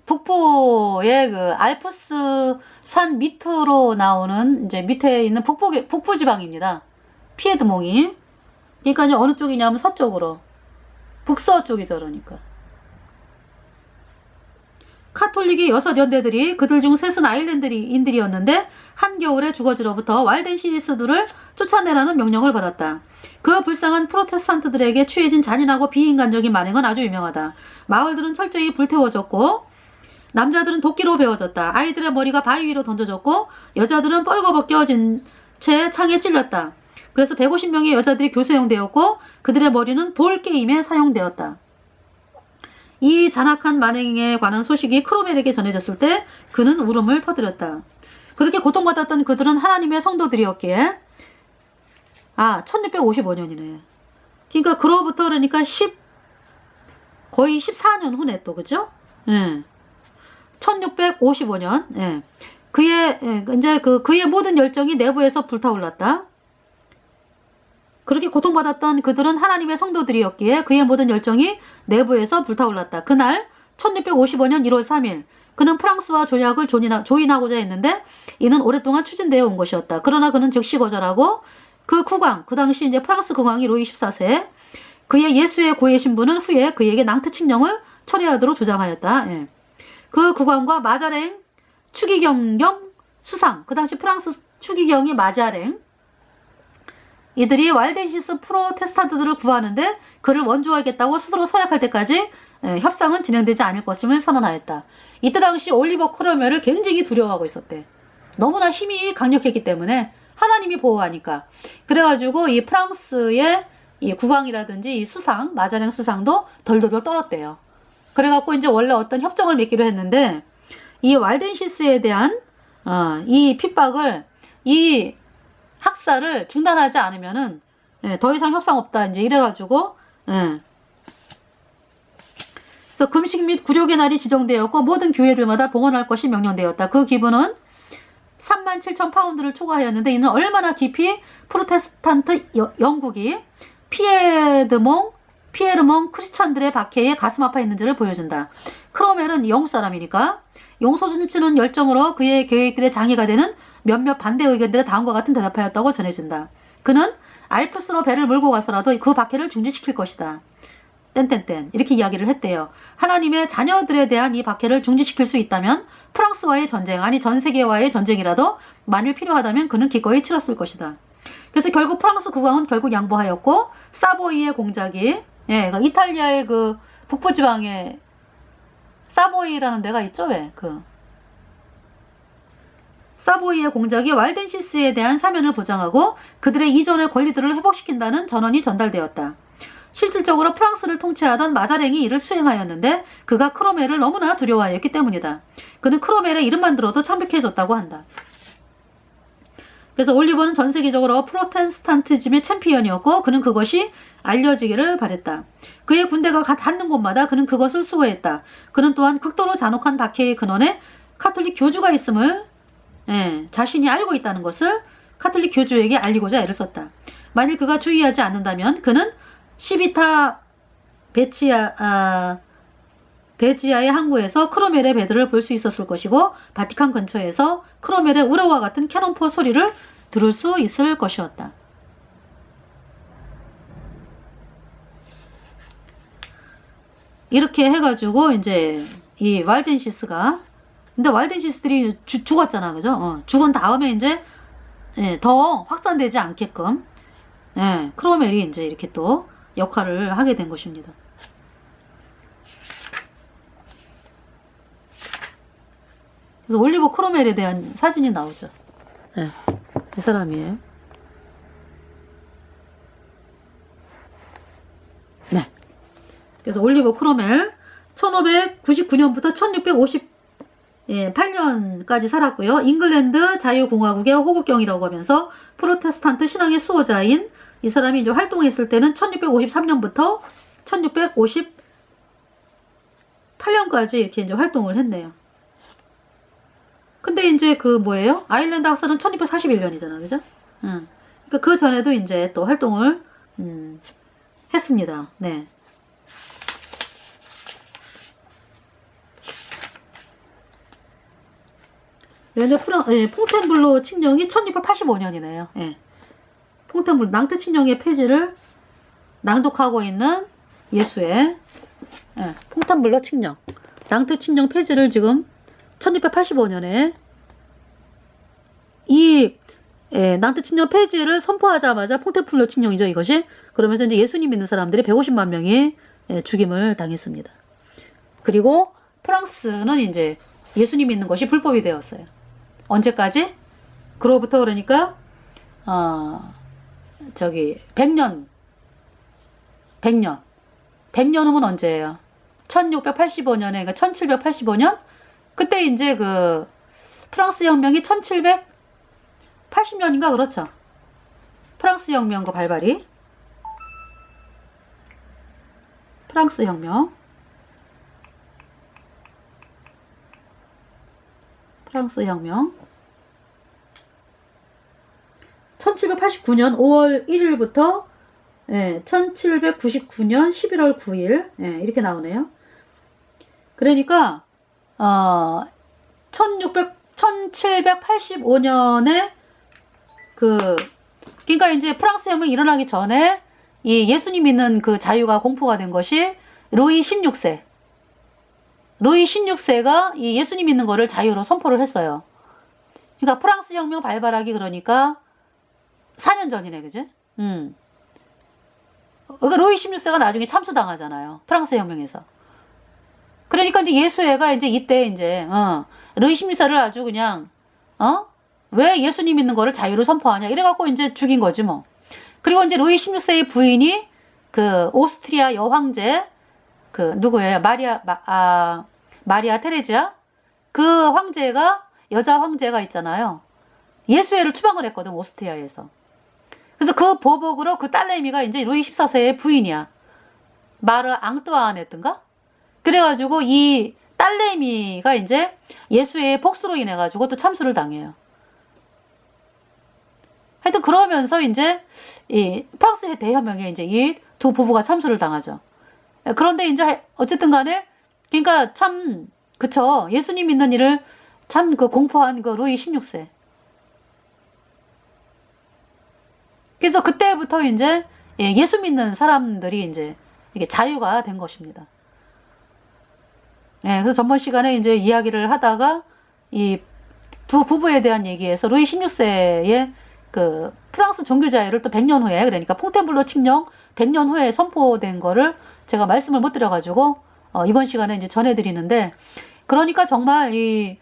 Speaker 1: 북부의 그 알프스 산 밑으로 나오는 이제 밑에 있는 북부 지방입니다. 피에드몽이. 그러니까 이제 어느 쪽이냐면 서쪽으로. 북서쪽이죠, 그러니까. 카톨릭이 6연대들이 그들 중 셋은 아일랜드인들이었는데 한겨울에 주거지로부터 왈덴시스들을 쫓아내라는 명령을 받았다. 그 불쌍한 프로테스탄트들에게 취해진 잔인하고 비인간적인 만행은 아주 유명하다. 마을들은 철저히 불태워졌고 남자들은 도끼로 베어졌다. 아이들의 머리가 바위 위로 던져졌고 여자들은 뻘거벗겨진 채 창에 찔렸다. 그래서 150명의 여자들이 교수형되었고 그들의 머리는 볼게임에 사용되었다. 이 잔악한 만행에 관한 소식이 크로멜에게 전해졌을 때 그는 울음을 터뜨렸다. 그렇게 고통받았던 그들은 하나님의 성도들이었기에 1655년이네. 그러니까 그로부터 그러니까 거의 14년 후네 또 그죠? 예. 1655년. 예. 그의 모든 열정이 내부에서 불타올랐다. 그렇게 고통받았던 그들은 하나님의 성도들이었기에 그의 모든 열정이 내부에서 불타올랐다. 그날 1655년 1월 3일 그는 프랑스와 조약을 조인하고자 했는데 이는 오랫동안 추진되어 온 것이었다. 그러나 그는 즉시 거절하고 그 국왕, 그 당시 이제 프랑스 국왕이 루이 14세 그의 예수의 고해 신부는 후에 그에게 낭트 칙령을 철회하도록 조장하였다. 예. 그 국왕과 마자랭 추기경 겸 수상, 그 당시 프랑스 추기경이 마자랭 이들이 왈덴시스 프로테스탄트들을 구하는데 그를 원조하겠다고 스스로 서약할 때까지 협상은 진행되지 않을 것임을 선언하였다. 이때 당시 올리버 크로멜을 굉장히 두려워하고 있었대. 너무나 힘이 강력했기 때문에 하나님이 보호하니까. 그래가지고 이 프랑스의 이 국왕이라든지 이 수상, 마자랭 수상도 덜덜덜 떨었대요. 그래갖고 이제 원래 어떤 협정을 맺기로 했는데 이 왈덴시스에 대한 이 핍박을, 이 학살을 중단하지 않으면은 더 이상 협상 없다 이제 이래가지고 그래서 금식 및 굴욕의 날이 지정되었고 모든 교회들마다 봉헌할 것이 명령되었다. 그 기부는 37,000파운드를 초과하였는데 이는 얼마나 깊이 프로테스탄트 영국이 피에르몽 크리스찬들의 박해에 가슴 아파했는지를 보여준다. 크로멜은 영국 사람이니까 용서주는 열정으로 그의 계획들의 장애가 되는 몇몇 반대 의견들에 다음과 같은 대답하였다고 전해진다. 그는 알프스로 배를 몰고 가서라도 그 박해를 중지시킬 것이다. 땡땡땡 이렇게 이야기를 했대요. 하나님의 자녀들에 대한 이 박해를 중지시킬 수 있다면 프랑스와의 전쟁, 아니 전 세계와의 전쟁이라도 만일 필요하다면 그는 기꺼이 치렀을 것이다. 그래서 결국 프랑스 국왕은 결국 양보하였고 사보이의 공작이 이탈리아의 그 북부지방에 사보이라는 데가 있죠. 왜? 사보이의 공작이 왈덴시스에 대한 사면을 보장하고 그들의 이전의 권리들을 회복시킨다는 전언이 전달되었다. 실질적으로 프랑스를 통치하던 마자랭이 이를 수행하였는데 그가 크로멜을 너무나 두려워하였기 때문이다. 그는 크로멜의 이름만 들어도 창백해졌다고 한다. 그래서 올리버는 전 세계적으로 프로테스탄티즘의 챔피언이었고 그는 그것이 알려지기를 바랬다. 그의 군대가 닿는 곳마다 그는 그것을 수호했다. 그는 또한 극도로 잔혹한 박해의 근원에 카톨릭 교주가 있음을 자신이 알고 있다는 것을 카톨릭 교주에게 알리고자 애를 썼다. 만일 그가 주의하지 않는다면 그는 시비타 베지아의 항구에서 크로멜의 배들을 볼 수 있었을 것이고 바티칸 근처에서 크로멜의 우라와 같은 캐논포 소리를 들을 수 있을 것이었다. 이렇게 해가지고 이제 이 왈덴시스가, 근데 왈덴시스들이 죽었잖아, 그죠? 죽은 다음에 이제 더 확산되지 않게끔 크로멜이 이제 이렇게 또 역할을 하게 된 것입니다. 그래서 올리버 크로멜에 대한 사진이 나오죠. 이 사람이에요. 네. 그래서 올리버 크로멜 1599년부터 1658년까지 살았고요. 잉글랜드 자유공화국의 호국경이라고 하면서 프로테스탄트 신앙의 수호자인 이 사람이 이제 활동했을 때는 1653년부터 1658년까지 이렇게 이제 활동을 했네요. 근데 이제 그 뭐예요? 아일랜드 학살은 1641년이잖아, 그죠? 그러니까 그 전에도 이제 또 활동을 했습니다. 네. 이제 퐁텐블로 칙령이 1685년이네요. 퐁텐블로 낭트 칙령의 폐지를 낭독하고 있는 예수의 퐁텐블로 칙령, 낭트 칙령 폐지를 지금 1685년에 이 낭트 칙령 폐지를 선포하자마자 퐁텐블로 칙령이죠, 이것이. 그러면서 이제 예수님 믿는 사람들이 150만 명이 죽임을 당했습니다. 그리고 프랑스는 이제 예수님 믿는 것이 불법이 되었어요. 언제까지? 그로부터 그러니까 100년 후면 언제예요? 1685년에, 그러니까 1785년? 그때 이제 그 프랑스 혁명이 1780년인가 그렇죠. 프랑스 혁명 그 발발이. 프랑스 혁명. 1789년 5월 1일부터 1799년 11월 9일 이렇게 나오네요. 그러니까 1785년에 그러니까 이제 프랑스 혁명이 일어나기 전에 이 예수님 믿는 그 자유가 공포가 된 것이 루이 16세가 이 예수님 믿는 거를 자유로 선포를 했어요. 그러니까 프랑스 혁명 발발하기 그러니까 4년 전이네, 그지? 그러니까 루이 16세가 나중에 참수당하잖아요. 프랑스 혁명에서. 그러니까 이제 예수애가 이제 이때 이제 루이 16세를 아주 그냥 왜 예수님 믿는 거를 자유로 선포하냐 이래갖고 이제 죽인 거지 뭐. 그리고 이제 루이 16세의 부인이 그 오스트리아 여황제 그 누구예요? 마리아 테레지아 그 황제가 여자 황제가 있잖아요. 예수애를 추방을 했거든 오스트리아에서. 그래서 그 보복으로 그 딸내미가 이제 루이 14세의 부인이야. 마르 앙뚜아네트인가? 그래가지고 이 딸내미가 이제 예수의 복수로 인해 가지고 또 참수를 당해요. 하여튼 그러면서 이제 이 프랑스 대혁명에 이제 이 두 부부가 참수를 당하죠. 그런데 이제 어쨌든 간에 그러니까 참 그쵸 예수님 믿는 일을 참 그 공포한 그 루이 16세. 그래서 그때부터 이제 예수 믿는 사람들이 이제 이게 자유가 된 것입니다. 그래서 전번 시간에 이제 이야기를 하다가 이 두 부부에 대한 얘기에서 루이 16세의 그 프랑스 종교 자유를 또 100년 후에 그러니까 퐁테블로 칙령 100년 후에 선포된 거를 제가 말씀을 못 드려가지고 이번 시간에 이제 전해드리는데 그러니까 정말 이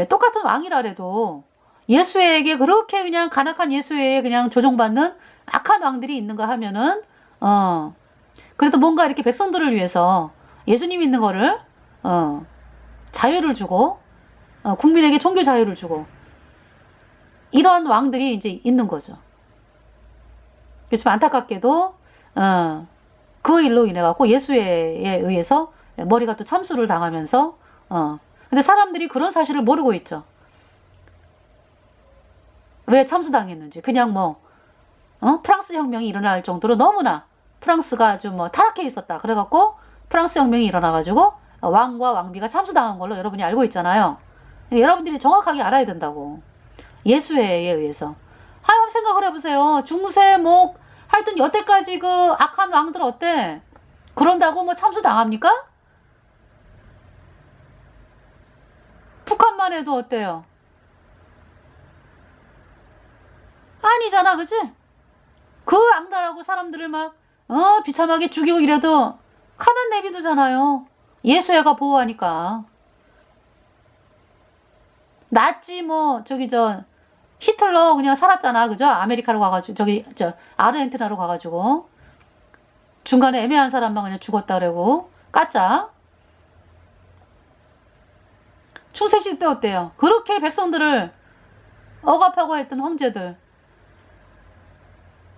Speaker 1: 똑같은 왕이라래도 예수에게 그렇게 그냥 간악한 예수에 그냥 조종받는 악한 왕들이 있는가 하면은 그래도 뭔가 이렇게 백성들을 위해서 예수님 믿는 거를 자유를 주고 국민에게 종교 자유를 주고 이런 왕들이 이제 있는 거죠. 그렇지만 안타깝게도 그 일로 인해 갖고 예수에 의해서 머리가 또 참수를 당하면서 근데 사람들이 그런 사실을 모르고 있죠. 왜 참수당했는지. 그냥 뭐 프랑스 혁명이 일어날 정도로 너무나 프랑스가 아주 뭐 타락해 있었다. 그래갖고 프랑스 혁명이 일어나가지고 왕과 왕비가 참수당한 걸로 여러분이 알고 있잖아요. 여러분들이 정확하게 알아야 된다고. 예수회에 의해서. 한번 생각을 해보세요. 중세 뭐 하여튼 여태까지 그 악한 왕들 어때? 그런다고 뭐 참수당합니까? 북한만 해도 어때요? 아니잖아, 그치? 그 악랄하고 사람들을 막 비참하게 죽이고 이래도 가만 내비두잖아요. 예수애가 보호하니까. 나치 뭐 저기 히틀러 그냥 살았잖아, 그죠? 아메리카로 가가지고 저기 아르헨티나로 가가지고 중간에 애매한 사람만 그냥 죽었다 그러고 까짜. 충세시대 때 어때요? 그렇게 백성들을 억압하고 했던 황제들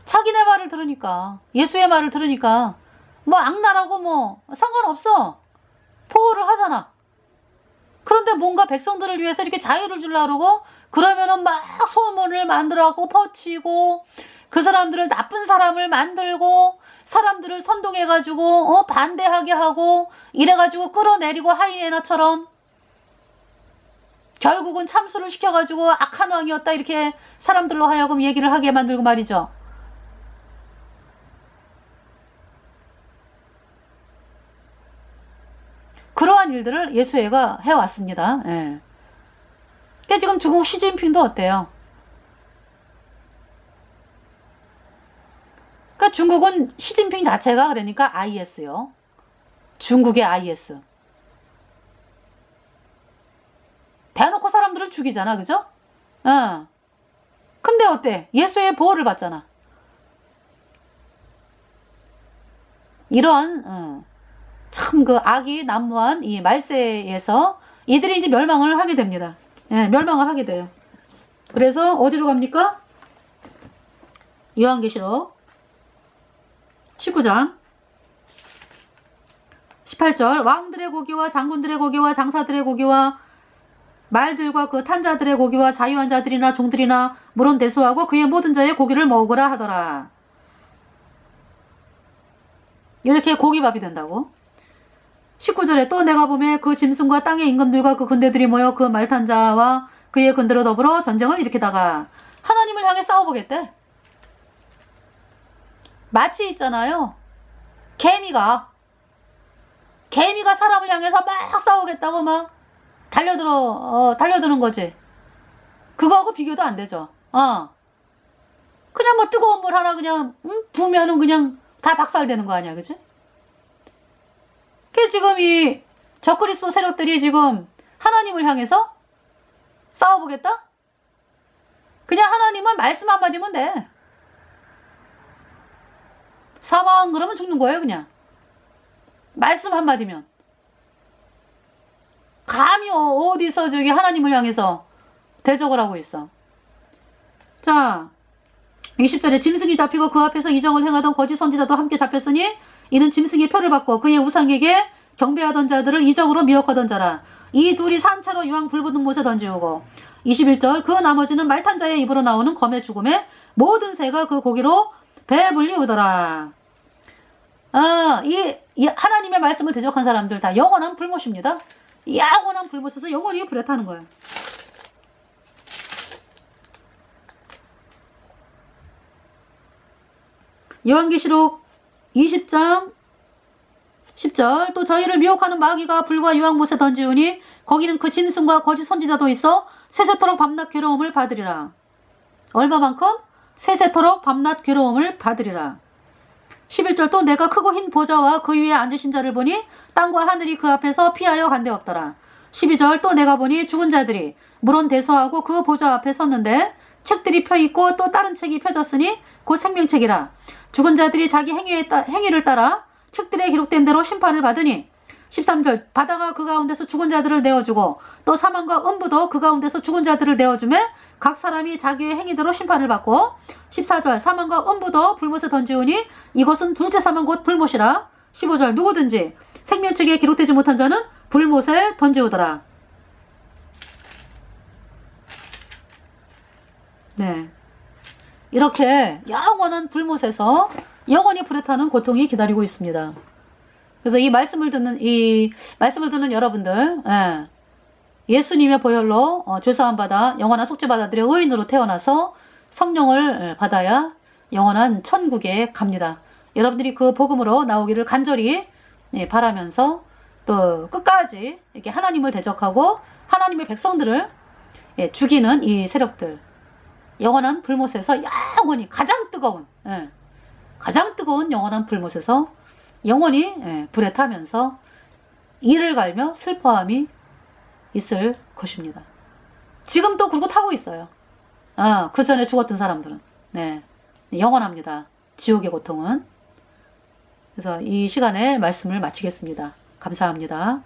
Speaker 1: 자기네 말을 들으니까 예수의 말을 들으니까 뭐 악랄하고 뭐 상관없어. 보호를 하잖아. 그런데 뭔가 백성들을 위해서 이렇게 자유를 주려고 그러고 그러면은 막 소문을 만들어갖고 퍼치고 그 사람들을 나쁜 사람을 만들고 사람들을 선동해가지고 반대하게 하고 이래가지고 끌어내리고 하이에나처럼 결국은 참수를 시켜가지고 악한 왕이었다 이렇게 사람들로 하여금 얘기를 하게 만들고 말이죠. 그러한 일들을 예수애가 해왔습니다. 예. 근데 지금 중국 시진핑도 어때요? 그러니까 중국은 시진핑 자체가 그러니까 IS요. 중국의 IS. 대놓고 사람들을 죽이잖아, 그죠? 근데 어때? 예수의 보호를 받잖아. 이런 참 그 악이 난무한 이 말세에서 이들이 이제 멸망을 하게 됩니다. 예, 멸망을 하게 돼요. 그래서 어디로 갑니까? 요한계시록 19장 18절 왕들의 고기와 장군들의 고기와 장사들의 고기와 말들과 그 탄자들의 고기와 자유한 자들이나 종들이나 물은 대수하고 그의 모든 자의 고기를 먹으라 하더라. 이렇게 고기밥이 된다고. 19절에 또 내가 보매 그 짐승과 땅의 임금들과 그 군대들이 모여 그 말탄자와 그의 군대로 더불어 전쟁을 일으키다가 하나님을 향해 싸워보겠대. 마치 있잖아요. 개미가 사람을 향해서 막 싸우겠다고 막 달려드는 거지. 그거하고 비교도 안 되죠. 그냥 뭐 뜨거운 물 하나 그냥 부으면은 그냥 다 박살되는 거 아니야, 그치? 그 지금 이 적그리스도 세력들이 지금 하나님을 향해서 싸워보겠다? 그냥 하나님은 말씀 한마디면 돼. 사망 그러면 죽는 거예요, 그냥. 말씀 한마디면. 감히 어디서 저기 하나님을 향해서 대적을 하고 있어. 자, 20절에 짐승이 잡히고 그 앞에서 이정을 행하던 거짓 선지자도 함께 잡혔으니 이는 짐승의 표를 받고 그의 우상에게 경배하던 자들을 이적으로 미혹하던 자라. 이 둘이 산채로 유황 불붙은 못에 던지우고 21절 그 나머지는 말탄 자의 입으로 나오는 검의 죽음에 모든 새가 그 고기로 배불리우더라. 이 하나님의 말씀을 대적한 사람들 다 영원한 불못입니다. 영원한 불못에서 영원히 불에 타는 거예요. 요한계시록 20장 10절 또 저희를 미혹하는 마귀가 불과 유황못에 던지우니 거기는 그 짐승과 거짓 선지자도 있어 세세토록 밤낮 괴로움을 받으리라. 얼마만큼? 세세토록 밤낮 괴로움을 받으리라. 11절 또 내가 크고 흰 보좌와 그 위에 앉으신 자를 보니 땅과 하늘이 그 앞에서 피하여 간데없더라. 12절 또 내가 보니 죽은 자들이 물론 대소하고 그 보좌 앞에 섰는데 책들이 펴있고 또 다른 책이 펴졌으니 곧 생명책이라. 죽은 자들이 자기 행위를 따라 책들에 기록된 대로 심판을 받으니 13절 바다가 그 가운데서 죽은 자들을 내어주고 또 사망과 음부도 그 가운데서 죽은 자들을 내어주매 각 사람이 자기의 행위대로 심판을 받고 14절 사망과 음부도 불못에 던지우니 이것은 둘째 사망 곧 불못이라. 15절 누구든지 생명책에 기록되지 못한 자는 불못에 던지우더라. 네, 이렇게 영원한 불못에서 영원히 불에 타는 고통이 기다리고 있습니다. 그래서 이 말씀을 듣는 여러분들, 예수님의 보혈로 죄사함 받아 영원한 속죄 받아들여 의인으로 태어나서 성령을 받아야 영원한 천국에 갑니다. 여러분들이 그 복음으로 나오기를 간절히 바라면서 또 끝까지 이렇게 하나님을 대적하고 하나님의 백성들을 죽이는 이 세력들, 영원한 불못에서 영원히 가장 뜨거운 영원한 불못에서 영원히 불에 타면서 이를 갈며 슬퍼함이 있을 것입니다. 지금도 그러고 타고 있어요. 그 전에 죽었던 사람들은. 영원합니다. 지옥의 고통은. 그래서 이 시간에 말씀을 마치겠습니다. 감사합니다.